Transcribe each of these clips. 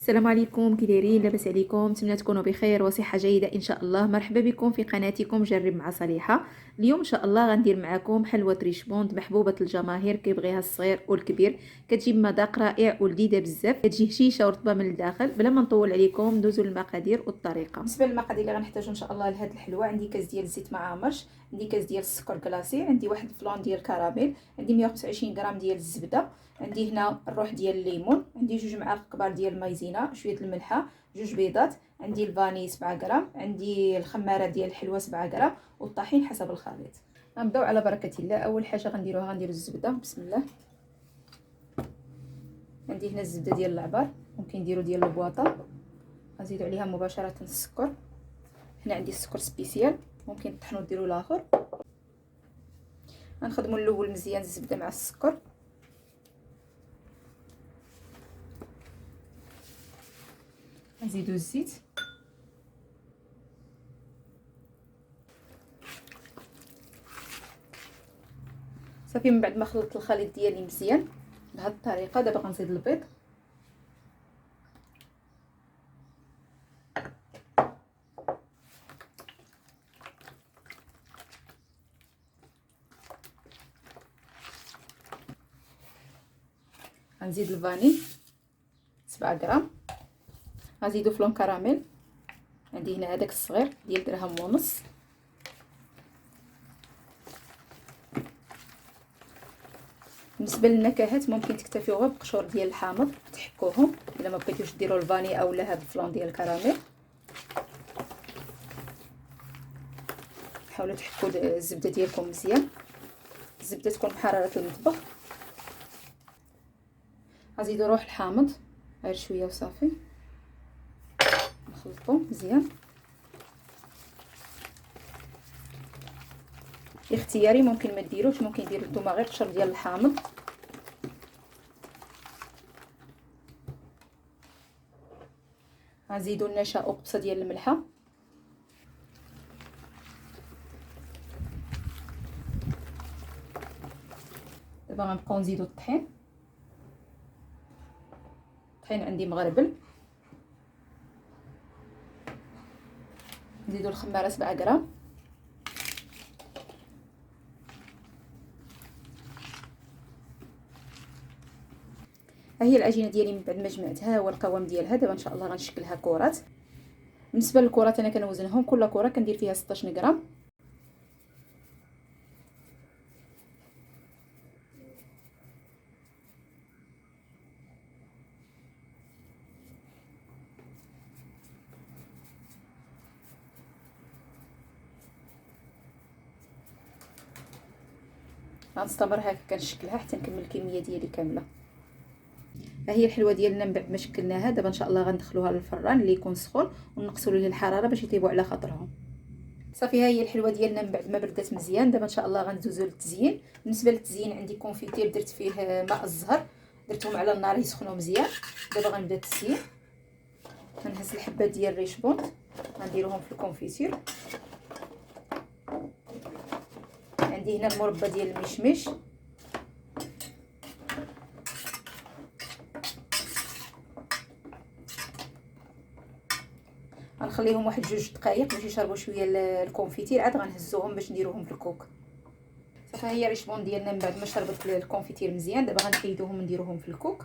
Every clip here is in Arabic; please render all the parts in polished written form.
السلام عليكم، كي دايرين؟ لاباس عليكم؟ نتمنى تكونوا بخير وصحه جيده ان شاء الله. مرحبا بكم في قناتكم جرب مع صليحه. اليوم ان شاء الله غندير معكم حلوه ريشبوند محبوبه الجماهير، كيبغيها الصغير والكبير. كتجي بمذاق رائع ولذيذه بزاف، كتجي هشيشه ورطبه من الداخل. بلا ما نطول عليكم ندوزو للمقادير والطريقه. بالنسبه للمقادير اللي غنحتاجو ان شاء الله لهاد الحلوه، عندي كاس ديال الزيت ما عامرش، عندي كاس ديال السكر كلاصي، عندي واحد الفلان ديال الكراميل، عندي 125 غرام ديال الزبده، عندي هنا الروح ديال الليمون، عندي 2 معالق كبار ديال المايزينا، شويه الملحه، 2 بيضات، عندي الفاني 7 غرام، عندي الخماره ديال الحلوه 7 غرام، والطحين حسب الخليط. غنبداو على بركه الله. اول حاجه غنديرو الزبده. بسم الله. عندي هنا الزبده ديال العبار، ممكن نديرو ديال البواطه. غنزيدو عليها مباشره السكر. هنا عندي السكر سبيسيال، ممكن تطحنوا ديروا الاخر. غنخدموا الاول مزيان الزبده مع السكر. نزيدو الزيت، صافي. من بعد ما خلطت الخليط ديالي مزيان بهذه الطريقه، دابا غنزيد البيض. غنزيد الفاني 7 غرام، غنزيدو فلون كراميل، عندي هنا هذاك الصغير ديال درهم ونص. بالنسبه للنكهات ممكن تكتفيو غير بقشور ديال الحامض تحكوهم الا ما بغيتوش ديروا الفاني اولا هذا الفلون ديال الكراميل. حاولوا تحكوا الزبده ديالكم مزيان، الزبده تكون بحراره المطبخ. غنزيدو روح الحامض غير شويه وصافي، نخلطو مزيان. اختياري، ممكن ما ديروش، ممكن ديروا نتوما غير قشر ديال الحامض. غنزيدو النشا وقبصه ديال الملحه. دابا غنبقاو نزيدو الطحين. الطحين عندي مغربل. نزيدو الخماره 7 غرام. ها هي العجينه ديالي من بعد ما جمعتها، هو القوام ديالها. دابا ان شاء الله غنشكلها كرات. بالنسبه للكرات انا كنوزنهم، كل كره كندير فيها 16 غرام. غنستمر هكا كنشكلها حتى نكمل الكميه ديالي كامله. ها هي الحلوه ديالنا من بعد ما شكلناها. دابا ان شاء الله غندخلوها للفران اللي يكون سخون، ونقصوا ليه الحراره باش يطيبوا على خاطرهم. صافي، ها هي الحلوه ديالنا من بعد ما بردات مزيان. دابا ان شاء الله غندوزو للتزيين. بالنسبه للتزيين عندي كونفيتير درت فيه ماء الزهر، درتهم على النار يسخنوا مزيان. دابا غنبدا التزيين. غنهز الحبات ديال الريشبوند غنديروهم في الكونفيتير. عندي هنا المربى ديال المشمش، غنخليهم واحد 2 دقائق باش يشربوا شويه الكونفيتير، عاد غنهزوهم باش نديروهم في الكوك. صافي، هي الريشبون ديالنا من بعد ما شربت الكونفيتير مزيان. دابا غنحيدوهم ونديروهم في الكوك.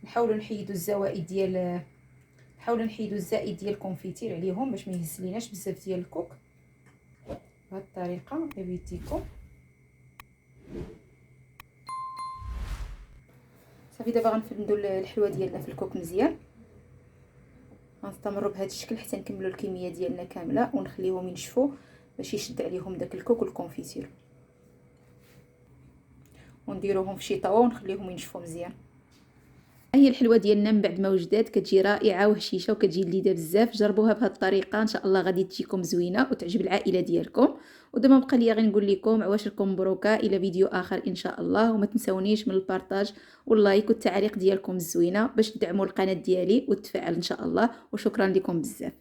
نحاولوا نحيدوا الزوائد ديال الزائد ديال الكونفيتير عليهم باش ما يهز ليناش بزاف ديال الكوك. بهذه الطريقه بيديكم. صافي، دابا غنفندوا الحلوه ديالنا في الكوك مزيان. غنستمروا بهذا الشكل حتى نكملوا الكميه ديالنا كامله ونخليهم ينشفوا باش يشد عليهم داك الكوك والكونفيتير، ونديروهم في شي طاوه ونخليهم ينشفوا مزيان. هي الحلوه ديالنا من بعد ما وجدات كتجي رائعه وهشيشه وكتجي لذيذه بزاف. جربوها بهذه الطريقه ان شاء الله غادي تجيكم زوينه وتعجب العائله ديالكم. ودابا بقى لي غير نقول لكم عواشركم مبروكه الى فيديو اخر ان شاء الله. وما تنسونيش من البارطاج واللايك والتعليق ديالكم الزوينه باش تدعموا القناه ديالي وتفعل ان شاء الله. وشكرا لكم بزاف.